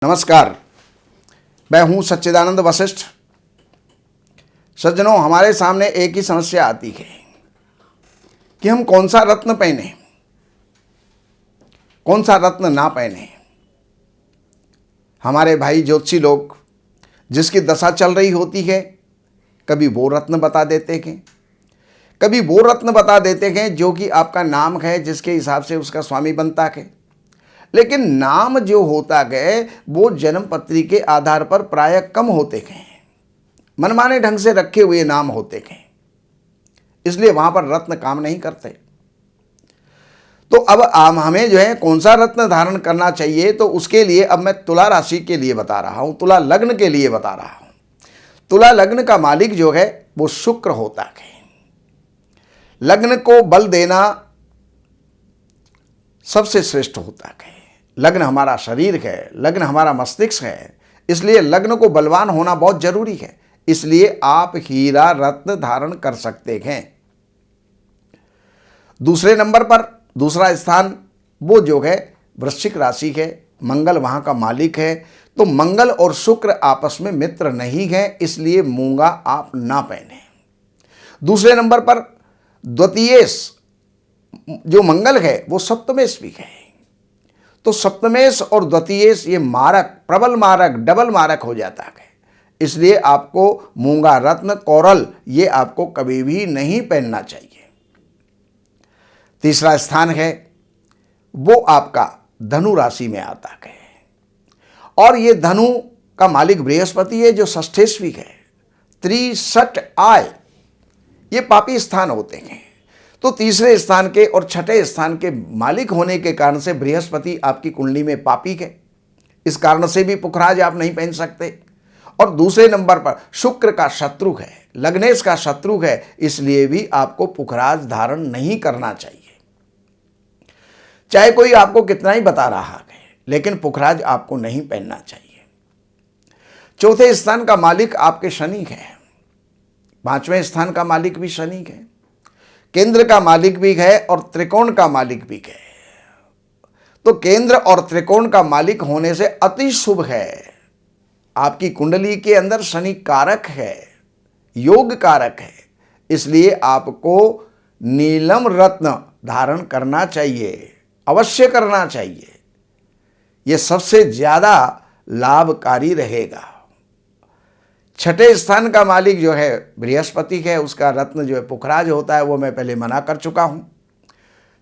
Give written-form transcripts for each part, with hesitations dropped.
नमस्कार, मैं हूं सच्चिदानंद वशिष्ठ। सज्जनों, हमारे सामने एक ही समस्या आती है कि हम कौन सा रत्न पहने, कौन सा रत्न ना पहने। हमारे भाई ज्योतिषी लोग जिसकी दशा चल रही होती है, कभी वो रत्न बता देते हैं, कभी वो रत्न बता देते हैं जो कि आपका नाम है, जिसके हिसाब से उसका स्वामी बनता है। लेकिन नाम जो होता है वो जन्म पत्री के आधार पर प्रायः कम होते हैं, मनमाने ढंग से रखे हुए नाम होते हैं, इसलिए वहां पर रत्न काम नहीं करते। तो अब हमें जो है कौन सा रत्न धारण करना चाहिए, तो उसके लिए अब मैं तुला राशि के लिए बता रहा हूं, तुला लग्न के लिए बता रहा हूं। तुला लग्न का मालिक जो है वो शुक्र होता है। लग्न को बल देना सबसे श्रेष्ठ होता है। लग्न हमारा शरीर है, लग्न हमारा मस्तिष्क है, इसलिए लग्न को बलवान होना बहुत जरूरी है। इसलिए आप हीरा रत्न धारण कर सकते हैं। दूसरे नंबर पर दूसरा स्थान वो जो है वृश्चिक राशि है, मंगल वहां का मालिक है। तो मंगल और शुक्र आपस में मित्र नहीं है, इसलिए मूंगा आप ना पहने। दूसरे नंबर पर द्वितीयेश जो मंगल है वो सप्तमेश भी है। तो सप्तमेश और द्वितीयेश ये मारक, प्रबल मारक, डबल मारक हो जाता है। इसलिए आपको मूंगा रत्न, कोरल ये आपको कभी भी नहीं पहनना चाहिए। तीसरा स्थान है वो आपका धनु राशि में आता है, और ये धनु का मालिक बृहस्पति है जो षष्ठेश्वी है। त्रिषट आय ये पापी स्थान होते हैं। तो तीसरे स्थान के और छठे स्थान के मालिक होने के कारण से बृहस्पति आपकी कुंडली में पापी है, इस कारण से भी पुखराज आप नहीं पहन सकते। और दूसरे नंबर पर शुक्र का शत्रु है, लग्नेश का शत्रु है, इसलिए भी आपको पुखराज धारण नहीं करना चाहिए। चाहे कोई आपको कितना ही बता रहा है, लेकिन पुखराज आपको नहीं पहनना चाहिए। चौथे स्थान का मालिक आपके शनि है, पांचवें स्थान का मालिक भी शनि है, केंद्र का मालिक भी है और त्रिकोण का मालिक भी है। तो केंद्र और त्रिकोण का मालिक होने से अति शुभ है। आपकी कुंडली के अंदर शनि कारक है, योग कारक है, इसलिए आपको नीलम रत्न धारण करना चाहिए, अवश्य करना चाहिए। यह सबसे ज्यादा लाभकारी रहेगा। छठे स्थान का मालिक जो है बृहस्पति है, उसका रत्न जो है पुखराज होता है, वो मैं पहले मना कर चुका हूं।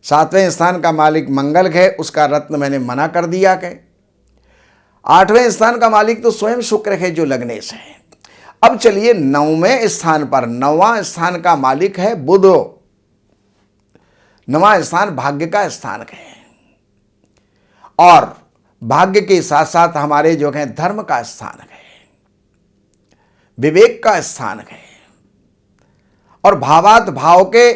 सातवें स्थान का मालिक मंगल है, उसका रत्न मैंने मना कर दिया है। आठवें स्थान का मालिक तो स्वयं शुक्र है जो लग्नेश है। अब चलिए नौवें स्थान पर, नौवां स्थान का मालिक है बुध। नौवां स्थान भाग्य का स्थान है, और भाग्य के साथ साथ हमारे जो है धर्म का स्थान है, विवेक का स्थान है, और भावात भाव के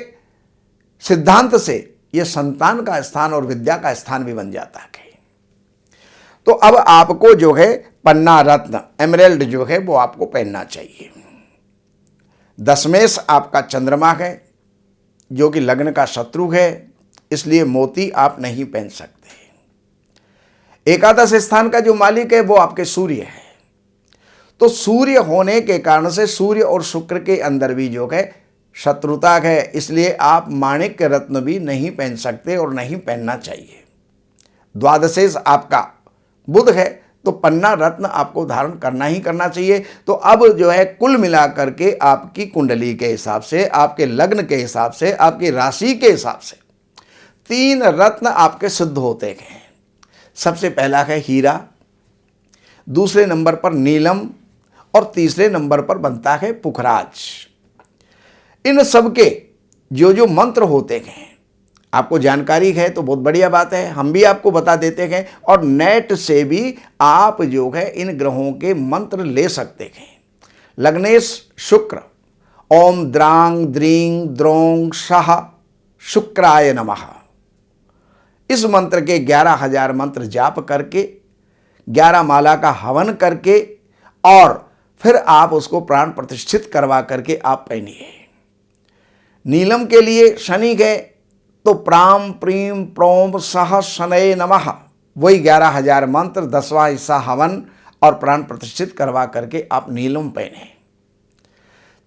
सिद्धांत से यह संतान का स्थान और विद्या का स्थान भी बन जाता है। तो अब आपको जो है पन्ना रत्न, एमरेल्ड जो है वो आपको पहनना चाहिए। दशमेश आपका चंद्रमा है जो कि लग्न का शत्रु है, इसलिए मोती आप नहीं पहन सकते। एकादश स्थान का जो मालिक है वो आपके सूर्य है। तो सूर्य होने के कारण से सूर्य और शुक्र के अंदर भी जो है शत्रुता है, इसलिए आप माणिक्य रत्न भी नहीं पहन सकते और नहीं पहनना चाहिए। द्वादशेश आपका बुध है, तो पन्ना रत्न आपको धारण करना ही करना चाहिए। तो अब जो है कुल मिलाकर के आपकी कुंडली के हिसाब से, आपके लग्न के हिसाब से, आपकी राशि के हिसाब से 3 रत्न आपके सिद्ध होते हैं। सबसे पहला है हीरा, दूसरे नंबर पर नीलम, और तीसरे नंबर पर बनता है पुखराज। इन सब के जो जो मंत्र होते हैं आपको जानकारी है तो बहुत बढ़िया बात है, हम भी आपको बता देते हैं। और नेट से भी आप जो है इन ग्रहों के मंत्र ले सकते हैं। लग्नेश शुक्र, ओम द्रांग द्रींग द्रोंग शाह शुक्राय नमः, इस मंत्र के 11,000 मंत्र जाप करके, 11 माला का हवन करके, और फिर आप उसको प्राण प्रतिष्ठित करवा करके आप पहनिए। नीलम के लिए शनि गए तो प्राम प्रीम प्रोम सह शनये नमः, वही 11,000 मंत्र, 10वां हिस्सा हवन और प्राण प्रतिष्ठित करवा करके आप नीलम पहने।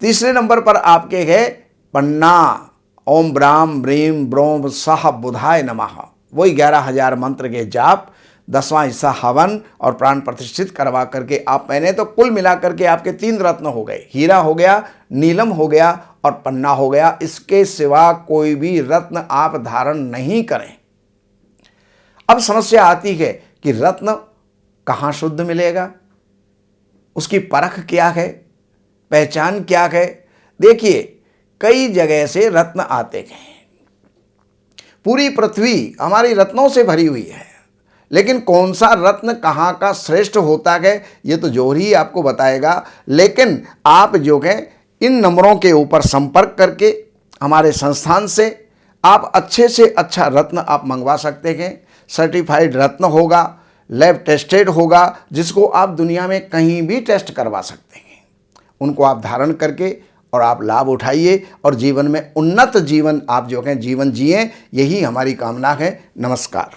तीसरे नंबर पर आपके है पन्ना, ओम ब्राम ब्रीम ब्रोम सह बुधाय नमः, वही 11,000 मंत्र के जाप, 10वां हिस्सा हवन और प्राण प्रतिष्ठित करवा करके आप पहने। तो कुल मिलाकर के आपके 3 रत्न हो गए, हीरा हो गया, नीलम हो गया और पन्ना हो गया। इसके सिवा कोई भी रत्न आप धारण नहीं करें। अब समस्या आती है कि रत्न कहाँ शुद्ध मिलेगा, उसकी परख क्या है, पहचान क्या है। देखिए, कई जगह से रत्न आते हैं, पूरी पृथ्वी हमारी रत्नों से भरी हुई है, लेकिन कौन सा रत्न कहाँ का श्रेष्ठ होता है ये तो जोहर ही आपको बताएगा। लेकिन आप जो है इन नंबरों के ऊपर संपर्क करके हमारे संस्थान से आप अच्छे से अच्छा रत्न आप मंगवा सकते हैं। सर्टिफाइड रत्न होगा, लैब टेस्टेड होगा, जिसको आप दुनिया में कहीं भी टेस्ट करवा सकते हैं। उनको आप धारण करके और आप लाभ उठाइए और जीवन में उन्नत जीवन आप जो है जीवन जिए, यही हमारी कामना है। नमस्कार।